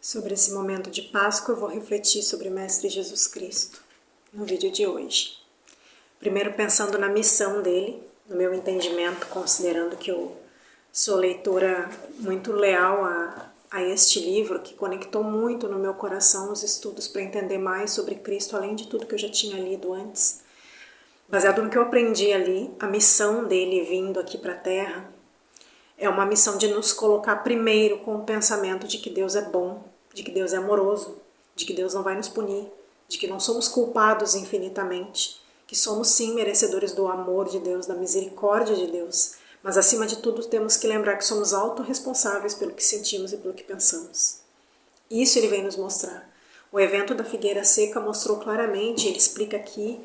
Sobre esse momento de Páscoa, eu vou refletir sobre o Mestre Jesus Cristo no vídeo de hoje. Primeiro pensando na missão dele, no meu entendimento, considerando que eu sou leitora muito leal a este livro, que conectou muito no meu coração os estudos para entender mais sobre Cristo, além de tudo que eu já tinha lido antes. Baseado no que eu aprendi ali, a missão dele vindo aqui para a Terra é uma missão de nos colocar primeiro com o pensamento de que Deus é bom, de que Deus é amoroso, de que Deus não vai nos punir, de que não somos culpados infinitamente, que somos sim merecedores do amor de Deus, da misericórdia de Deus, mas acima de tudo temos que lembrar que somos autorresponsáveis pelo que sentimos e pelo que pensamos. Isso ele vem nos mostrar. O evento da figueira seca mostrou claramente, ele explica aqui,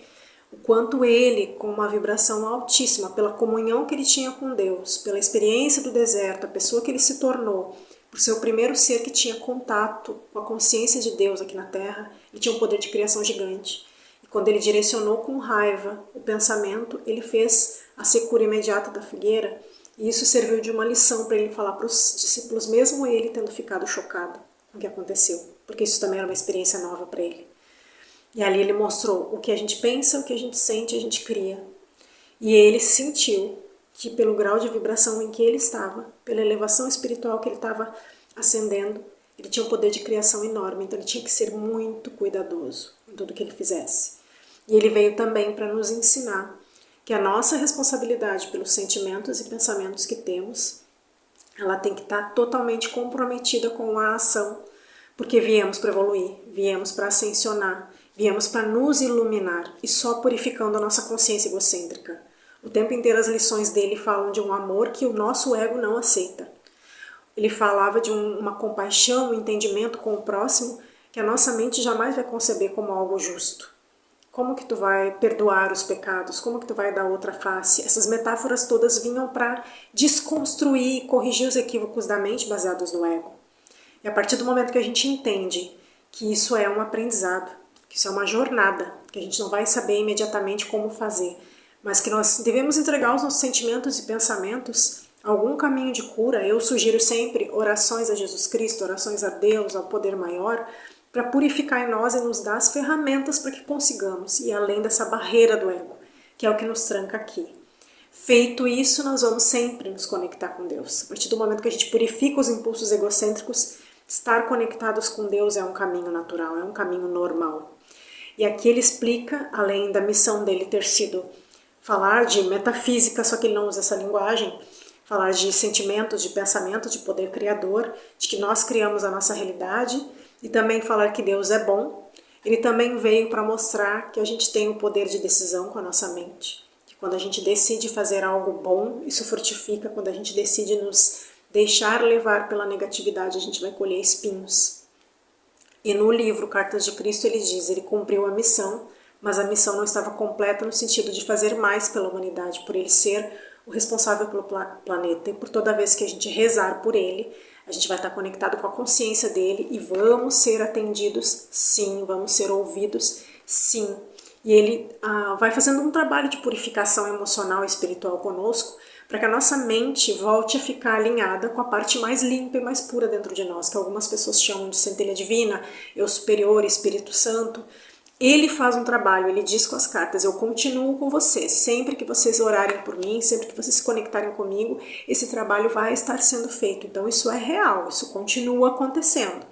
o quanto ele, com uma vibração altíssima, pela comunhão que ele tinha com Deus, pela experiência do deserto, a pessoa que ele se tornou, por ser o primeiro ser que tinha contato com a consciência de Deus aqui na Terra, ele tinha um poder de criação gigante. E quando ele direcionou com raiva o pensamento, ele fez a secura imediata da figueira, e isso serviu de uma lição para ele falar para os discípulos, mesmo ele tendo ficado chocado com o que aconteceu, porque isso também era uma experiência nova para ele. E ali ele mostrou o que a gente pensa, o que a gente sente, a gente cria. E ele sentiu que pelo grau de vibração em que ele estava, pela elevação espiritual que ele estava ascendendo, ele tinha um poder de criação enorme, então ele tinha que ser muito cuidadoso em tudo que ele fizesse. E ele veio também para nos ensinar que a nossa responsabilidade pelos sentimentos e pensamentos que temos, ela tem que estar totalmente comprometida com a ação, porque viemos para evoluir, viemos para ascensionar, viemos para nos iluminar e só purificando a nossa consciência egocêntrica. O tempo inteiro as lições dele falam de um amor que o nosso ego não aceita. Ele falava de uma compaixão, um entendimento com o próximo que a nossa mente jamais vai conceber como algo justo. Como que tu vai perdoar os pecados? Como que tu vai dar outra face? Essas metáforas todas vinham para desconstruir e corrigir os equívocos da mente baseados no ego. E a partir do momento que a gente entende que isso é um aprendizado, que isso é uma jornada, que a gente não vai saber imediatamente como fazer, mas que nós devemos entregar os nossos sentimentos e pensamentos a algum caminho de cura. Eu sugiro sempre orações a Jesus Cristo, orações a Deus, ao poder maior, para purificar em nós e nos dar as ferramentas para que consigamos ir além dessa barreira do ego, que é o que nos tranca aqui. Feito isso, nós vamos sempre nos conectar com Deus. A partir do momento que a gente purifica os impulsos egocêntricos, estar conectados com Deus é um caminho natural, é um caminho normal. E aqui ele explica, além da missão dele ter sido falar de metafísica, só que ele não usa essa linguagem, falar de sentimentos, de pensamentos, de poder criador, de que nós criamos a nossa realidade, e também falar que Deus é bom. Ele também veio para mostrar que a gente tem o poder de decisão com a nossa mente. Que quando a gente decide fazer algo bom, isso frutifica. Quando a gente decide nos deixar levar pela negatividade, a gente vai colher espinhos. E no livro Cartas de Cristo ele diz, ele cumpriu a missão, mas a missão não estava completa no sentido de fazer mais pela humanidade, por ele ser o responsável pelo planeta. E por toda vez que a gente rezar por ele, a gente vai estar conectado com a consciência dele e vamos ser atendidos, sim, vamos ser ouvidos, sim. E ele vai fazendo um trabalho de purificação emocional e espiritual conosco, para que a nossa mente volte a ficar alinhada com a parte mais limpa e mais pura dentro de nós, que algumas pessoas chamam de centelha divina, eu superior, Espírito Santo. Ele faz um trabalho, ele diz com as cartas, eu continuo com vocês, sempre que vocês orarem por mim, sempre que vocês se conectarem comigo, esse trabalho vai estar sendo feito. Então isso é real, isso continua acontecendo.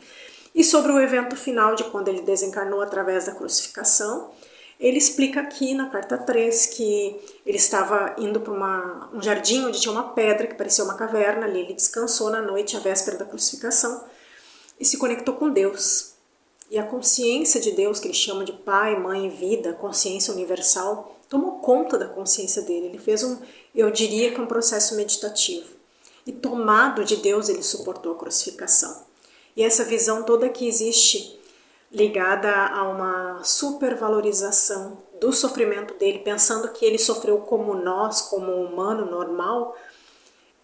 E sobre o evento final de quando ele desencarnou através da crucificação, ele explica aqui na carta 3 que ele estava indo para um jardim onde tinha uma pedra que parecia uma caverna, ali ele descansou na noite, à véspera da crucificação, e se conectou com Deus. E a consciência de Deus, que ele chama de Pai, Mãe, Vida, consciência universal, tomou conta da consciência dele. Ele fez eu diria que um processo meditativo. E tomado de Deus, ele suportou a crucificação. E essa visão toda que existe, ligada a uma supervalorização do sofrimento dele, pensando que ele sofreu como nós, como um humano normal,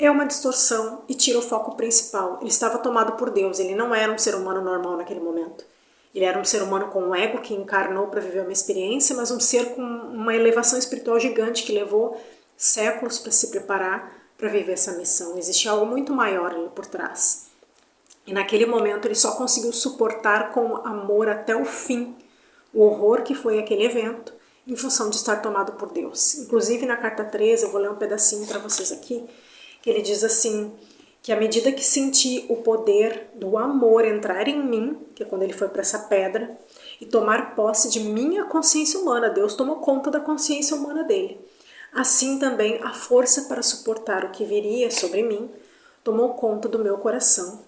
é uma distorção e tira o foco principal. Ele estava tomado por Deus, ele não era um ser humano normal naquele momento. Ele era um ser humano com um ego que encarnou para viver uma experiência, mas um ser com uma elevação espiritual gigante que levou séculos para se preparar para viver essa missão. Existe algo muito maior ali por trás. E naquele momento ele só conseguiu suportar com amor até o fim o horror que foi aquele evento, em função de estar tomado por Deus. Inclusive na carta 13, eu vou ler um pedacinho para vocês aqui, que ele diz assim, que à medida que senti o poder do amor entrar em mim, que é quando ele foi para essa pedra, e tomar posse de minha consciência humana, Deus tomou conta da consciência humana dele. Assim também a força para suportar o que viria sobre mim tomou conta do meu coração.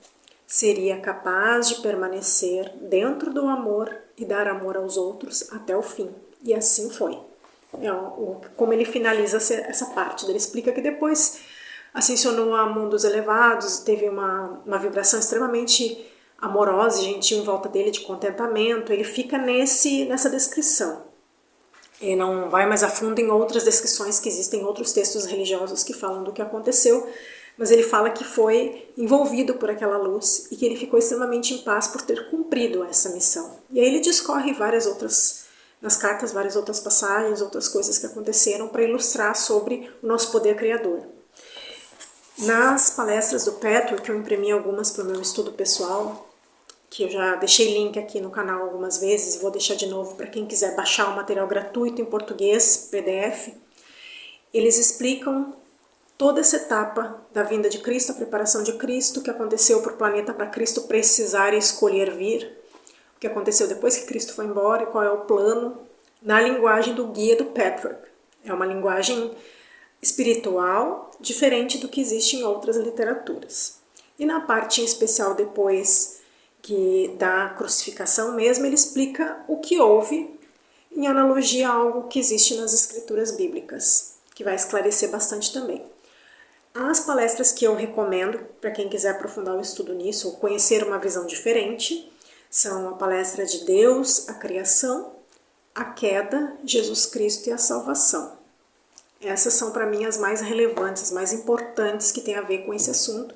Seria capaz de permanecer dentro do amor e dar amor aos outros até o fim. E assim foi. Como ele finaliza essa parte, ele explica que depois ascensionou a mundos elevados, teve uma vibração extremamente amorosa e gentil em volta dele, de contentamento. Ele fica nessa descrição. Ele não vai mais a fundo em outras descrições que existem em outros textos religiosos que falam do que aconteceu, mas ele fala que foi envolvido por aquela luz e que ele ficou extremamente em paz por ter cumprido essa missão. E aí ele discorre nas cartas, várias outras passagens, outras coisas que aconteceram para ilustrar sobre o nosso poder criador. Nas palestras do Petro, que eu imprimi algumas para o meu estudo pessoal, que eu já deixei link aqui no canal algumas vezes, vou deixar de novo para quem quiser baixar o material gratuito em português, PDF, eles explicam toda essa etapa da vinda de Cristo, a preparação de Cristo, o que aconteceu para o planeta para Cristo precisar e escolher vir, o que aconteceu depois que Cristo foi embora e qual é o plano, na linguagem do guia do Patrick. É uma linguagem espiritual diferente do que existe em outras literaturas. E na parte em especial depois da crucificação mesmo, ele explica o que houve em analogia a algo que existe nas escrituras bíblicas, que vai esclarecer bastante também. As palestras que eu recomendo para quem quiser aprofundar o estudo nisso ou conhecer uma visão diferente são a palestra de Deus, a criação, a queda, Jesus Cristo e a salvação. Essas são para mim as mais relevantes, as mais importantes que tem a ver com esse assunto,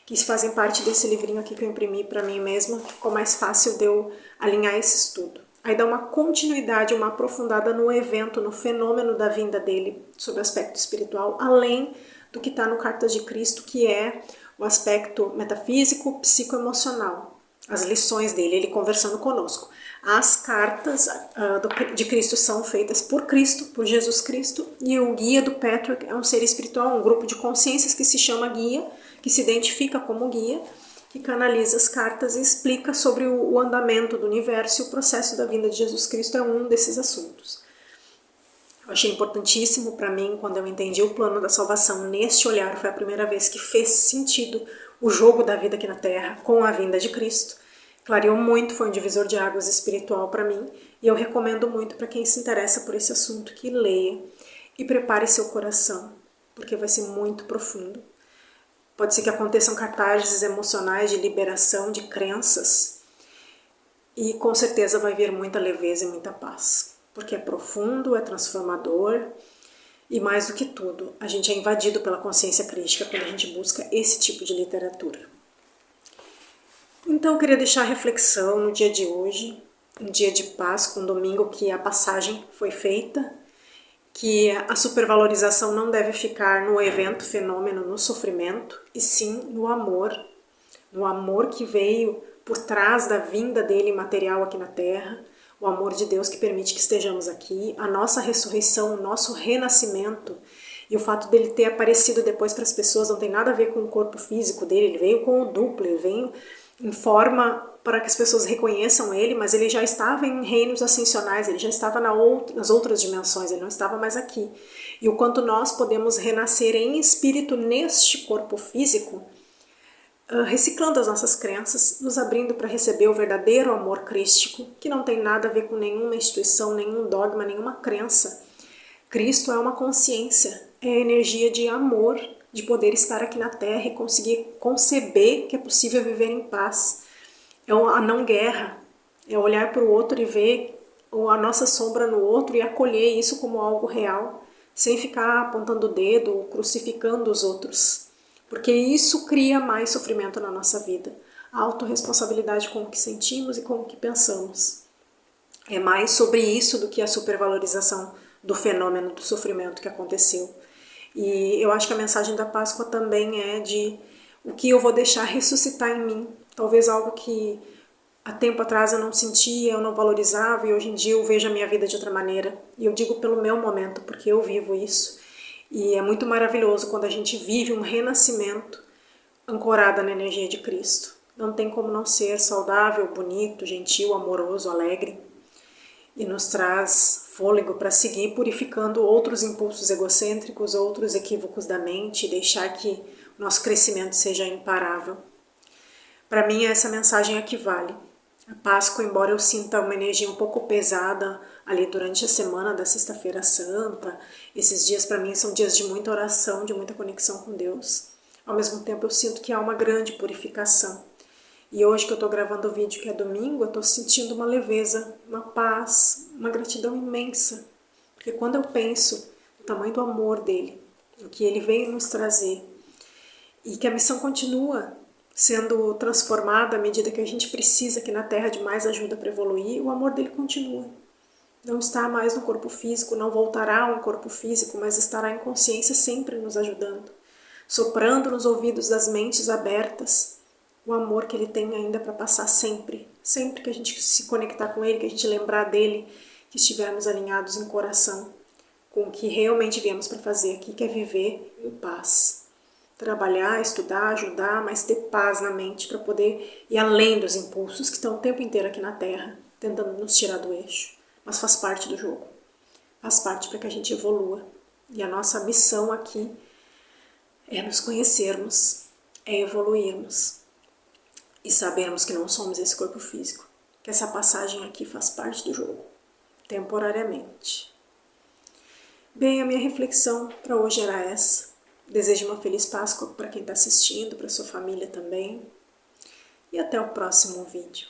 que fazem parte desse livrinho aqui que eu imprimi para mim mesma, que ficou mais fácil de eu alinhar esse estudo. Aí dá uma continuidade, uma aprofundada no evento, no fenômeno da vinda dele, sob o aspecto espiritual, além do que está no Cartas de Cristo, que é o aspecto metafísico, psicoemocional, as lições dele, ele conversando conosco. As cartas de Cristo são feitas por Cristo, por Jesus Cristo, e o guia do Patrick é um ser espiritual, um grupo de consciências que se chama guia, que se identifica como guia, que canaliza as cartas e explica sobre o andamento do universo e o processo da vinda de Jesus Cristo é um desses assuntos. Eu achei importantíssimo para mim, quando eu entendi o plano da salvação neste olhar, foi a primeira vez que fez sentido o jogo da vida aqui na Terra com a vinda de Cristo. Clareou muito, foi um divisor de águas espiritual para mim, e eu recomendo muito para quem se interessa por esse assunto que leia e prepare seu coração, porque vai ser muito profundo. Pode ser que aconteçam catarses emocionais de liberação de crenças e com certeza vai vir muita leveza e muita paz, porque é profundo, é transformador e mais do que tudo, a gente é invadido pela consciência crística quando a gente busca esse tipo de literatura. Então eu queria deixar a reflexão no dia de hoje, um dia de Páscoa, um domingo que a passagem foi feita, que a supervalorização não deve ficar no evento, fenômeno, no sofrimento, e sim no amor que veio por trás da vinda dele material aqui na Terra, o amor de Deus que permite que estejamos aqui, a nossa ressurreição, o nosso renascimento, e o fato dele ter aparecido depois para as pessoas não tem nada a ver com o corpo físico dele, ele veio com o duplo, ele veio em forma para que as pessoas reconheçam ele, mas ele já estava em reinos ascensionais, ele já estava nas outras dimensões, ele não estava mais aqui. E o quanto nós podemos renascer em espírito neste corpo físico, reciclando as nossas crenças, nos abrindo para receber o verdadeiro amor crístico, que não tem nada a ver com nenhuma instituição, nenhum dogma, nenhuma crença. Cristo é uma consciência, é a energia de amor, de poder estar aqui na Terra e conseguir conceber que é possível viver em paz. É a não guerra, é olhar para o outro e ver a nossa sombra no outro e acolher isso como algo real, sem ficar apontando o dedo ou crucificando os outros. Porque isso cria mais sofrimento na nossa vida. A autorresponsabilidade com o que sentimos e com o que pensamos. É mais sobre isso do que a supervalorização do fenômeno do sofrimento que aconteceu. E eu acho que a mensagem da Páscoa também é de o que eu vou deixar ressuscitar em mim, Talvez algo que há tempo atrás eu não sentia, eu não valorizava, e hoje em dia eu vejo a minha vida de outra maneira. E eu digo pelo meu momento, porque eu vivo isso. E é muito maravilhoso quando a gente vive um renascimento ancorada na energia de Cristo. Não tem como não ser saudável, bonito, gentil, amoroso, alegre. E nos traz fôlego para seguir purificando outros impulsos egocêntricos, outros equívocos da mente e deixar que o nosso crescimento seja imparável. Para mim, essa mensagem aqui vale. A Páscoa, embora eu sinta uma energia um pouco pesada ali durante a semana da Sexta-feira Santa, esses dias para mim são dias de muita oração, de muita conexão com Deus. Ao mesmo tempo eu sinto que há uma grande purificação. E hoje que eu estou gravando o vídeo, que é domingo, eu estou sentindo uma leveza, uma paz, uma gratidão imensa. Porque quando eu penso no tamanho do amor dele, o que ele veio nos trazer, e que a missão continua sendo transformada à medida que a gente precisa aqui na Terra de mais ajuda para evoluir, o amor dele continua. Não está mais no corpo físico, não voltará a um corpo físico, mas estará em consciência sempre nos ajudando, soprando nos ouvidos das mentes abertas o amor que ele tem ainda para passar sempre. Sempre que a gente se conectar com ele, que a gente lembrar dele, que estivermos alinhados em coração com o que realmente viemos para fazer aqui, que é viver em paz. Trabalhar, estudar, ajudar, mas ter paz na mente para poder ir além dos impulsos que estão o tempo inteiro aqui na Terra, tentando nos tirar do eixo. Mas faz parte do jogo. Faz parte para que a gente evolua. E a nossa missão aqui é nos conhecermos, é evoluirmos e sabermos que não somos esse corpo físico. Que essa passagem aqui faz parte do jogo, temporariamente. Bem, a minha reflexão para hoje era essa. Desejo uma feliz Páscoa para quem está assistindo, para sua família também. E até o próximo vídeo.